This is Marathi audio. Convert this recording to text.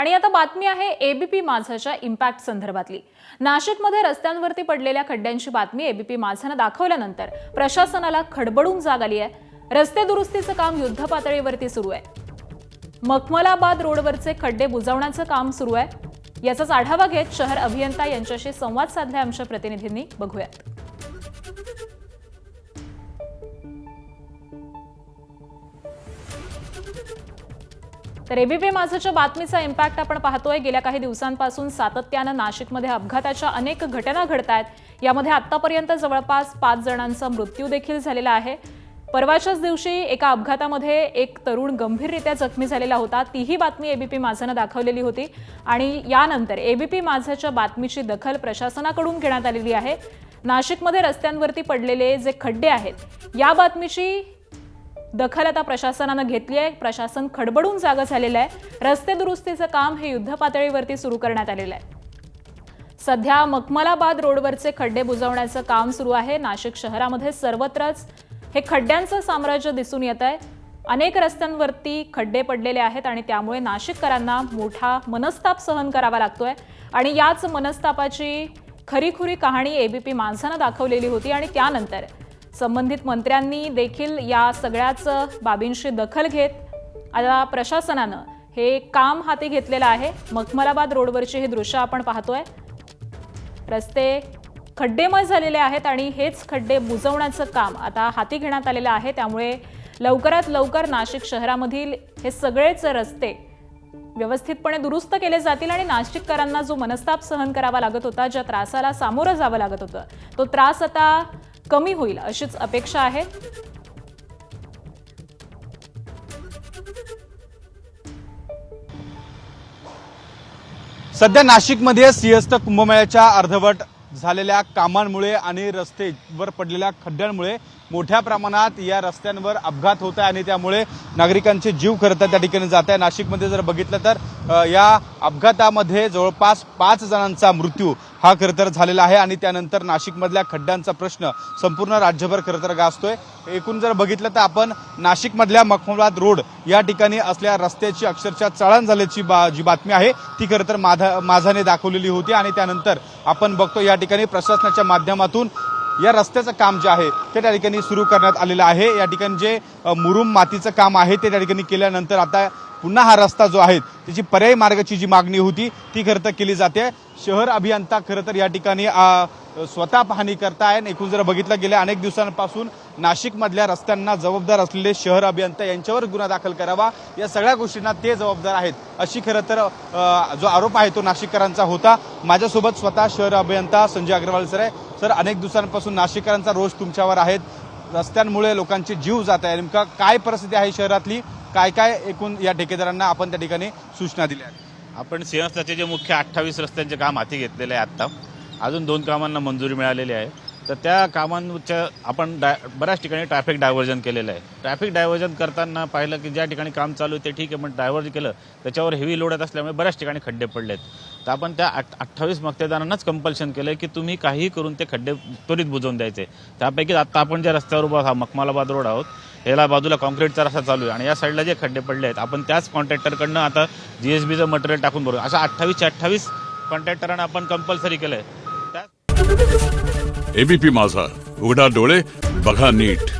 आणि आता बातमी आहे एबीपी माझाच्या इम्पॅक्ट संदर्भातली। नाशिकमध्ये रस्त्यांवरती पडलेल्या खड्ड्यांची बातमी एबीपी माझाने दाखवल्यानंतर प्रशासनाला खडबडून जाग आली आहे। रस्ते दुरुस्तीचं काम युद्धपातळीवरती सुरू आहे। मखमलाबाद रोडवरचे खड्डे बुजवण्याचं काम सुरू आहे। याचाच आढावा घेत शहर अभियंता यांच्याशी संवाद साधलाय आमच्या प्रतिनिधींनी। बघूयात। तर एबीपी माझाच्या बातमीचा इम्पॅक्ट आपण पाहतोय। गेल्या काही दिवसांपासून सातत्याने नाशिकमध्ये अपघाताच्या अनेक घटना घडतायत। यामध्ये आतापर्यंत जवळपास 5 जणांचा मृत्यू देखील झालेला आहे। परवाच्याच दिवशी एका अपघातामध्ये एक तरुण गंभीररित्या जखमी झालेला होता। तीही बातमी एबीपी माझाने दाखवलेली होती आणि यानंतर एबीपी माझाच्या बातमीची दखल प्रशासनाकडून घेण्यात आलेली आहे। नाशिकमध्ये रस्त्यांवरती पडलेले जे खड्डे आहेत या बातमीची दखल आता प्रशासनाने घेतली आहे। प्रशासन खडबडून जागा झालेलं आहे। रस्ते दुरुस्तीचं काम हे युद्धपातळीवरती सुरू करण्यात आलेलं आहे। सध्या मखमलाबाद रोडवरचे खड्डे बुजवण्याचं काम सुरू आहे। नाशिक शहरामध्ये सर्वत्रच हे खड्ड्यांचं साम्राज्य दिसून येत आहे। अनेक रस्त्यांवरती खड्डे पडलेले आहेत आणि त्यामुळे नाशिककरांना मोठा मनस्ताप सहन करावा लागतोय आणि याच मनस्तापाची खरीखुरी कहाणी एबीपी माझाने दाखवलेली होती आणि त्यानंतर संबंधित मंत्र्यांनी देखील या सगळ्याच बाबींची दखल घेत आता प्रशासनानं हे काम हाती घेतलेलं आहे। मखमलाबाद रोडवरची हे दृश्य आपण पाहतोय। रस्ते खड्डेमय झालेले आहेत आणि हेच खड्डे बुजवण्याचं काम आता हाती घेण्यात आलेलं आहे। त्यामुळे लवकरात लवकर नाशिक शहरामधील हे सगळेच रस्ते व्यवस्थितपणे दुरुस्त केले जातील आणि नाशिककरांना जो मनस्ताप सहन करावा लागत होता, ज्या त्रासाला सामोरं जावं लागत होतं, तो त्रास आता कमी होईल अशीच अपेक्षा आहे। सध्या नाशिकमध्ये सिंहस्थ कुंभमेळ्याच्या अर्धवट झालेल्या कामांमुळे आणि रस्त्यावर पडलेल्या खड्ड्यांमुळे मोठ्या प्रमाणात या रस्त्यांवर अपघात होत आहे आणि त्यामुळे नागरिकांचे जीव खरं तर त्या ठिकाणी जात आहे। नाशिकमध्ये जर बघितलं तर या अपघातामध्ये जवळपास 5 जणांचा मृत्यू हा खरं तर झालेला आहे आणि त्यानंतर नाशिकमधल्या खड्ड्यांचा प्रश्न संपूर्ण राज्यभर खरं तर गाजतोय। एकूण जर बघितलं तर आपण नाशिकमधल्या मखमलाबाद रोड या ठिकाणी असलेल्या रस्त्याची अक्षरशः चळण झाल्याची जी बातमी आहे ती खरं तर माझाने दाखवलेली होती आणि त्यानंतर आपण बघतो या ठिकाणी प्रशासनाच्या माध्यमातून या रस्त्याचं काम जे आहे ते त्या ठिकाणी सुरू करण्यात आलेलं आहे। या ठिकाणी जे मुरुम मातीचं काम आहे ते त्या ठिकाणी केल्यानंतर आता पुन्हा हा रस्ता जो आहे त्याची पर्यायी मार्गाची जी मागणी होती ती खरं तर केली जाते। शहर अभियंता खरं तर या ठिकाणी स्वतः पाहणी करताय। एकूण जर बघितलं गेल्या अनेक दिवसांपासून नाशिकमधल्या रस्त्यांना जबाबदार असलेले शहर अभियंता यांच्यावर गुन्हा दाखल करावा, या सगळ्या गोष्टींना ते जबाबदार आहेत अशी खरं तर जो आरोप आहे तो नाशिककरांचा होता। माझ्यासोबत स्वतः शहर अभियंता संजय अग्रवाल सर आहे। सर, अनेक दिवसांपासून नाशिककरांचा रोष तुमच्यावर आहे। रस्त्यांमुळे लोकांचे जीव जात आहे, नेमका काय परिस्थिती आहे शहरातली, काय काय एकूण या ठेकेदारांना आपण त्या ठिकाणी सूचना दिल्या आहेत? आपण सिंहस्थाचे जे मुख्य 28 रस्त्यांचे काम हाती घेतलेले आहे। आता अजून 2 कामांना मंजुरी मिळालेली आहे। तर त्या कामांच्या आपण बऱ्याच ठिकाणी ट्रॅफिक डायव्हर्जन केलेलं आहे। ट्रॅफिक डायव्हर्जन करताना पाहिलं की ज्या ठिकाणी काम चालू आहे ते ठीक आहे, पण डायव्हर्जन केलं त्याच्यावर हेवी लोड येत असल्यामुळे बऱ्याच ठिकाणी खड्डे पडलेत। तर आपण त्या 28 मक्तेदारांनाच कंपल्शन केलं की तुम्ही काहीही करून ते खड्डे त्वरित बुजवून द्यायचे। त्यापैकी आता आपण ज्या रस्त्यावर उभा हा मखमलाबाद रोड आहोत, याला बाजूला कॉन्क्रीटचा रस्ता चालू आहे आणि या साईडला जे खड्डे पडले आहेत आपण त्याच कॉन्ट्रॅक्टरकडनं आता जीएसबीचं मटेरियल टाकून भरू, अशा 28 कॉन्ट्रॅक्टरांना आपण कंपल्सरी केलंय। एबीपी माझा, उघडा डोळे बघा नीट।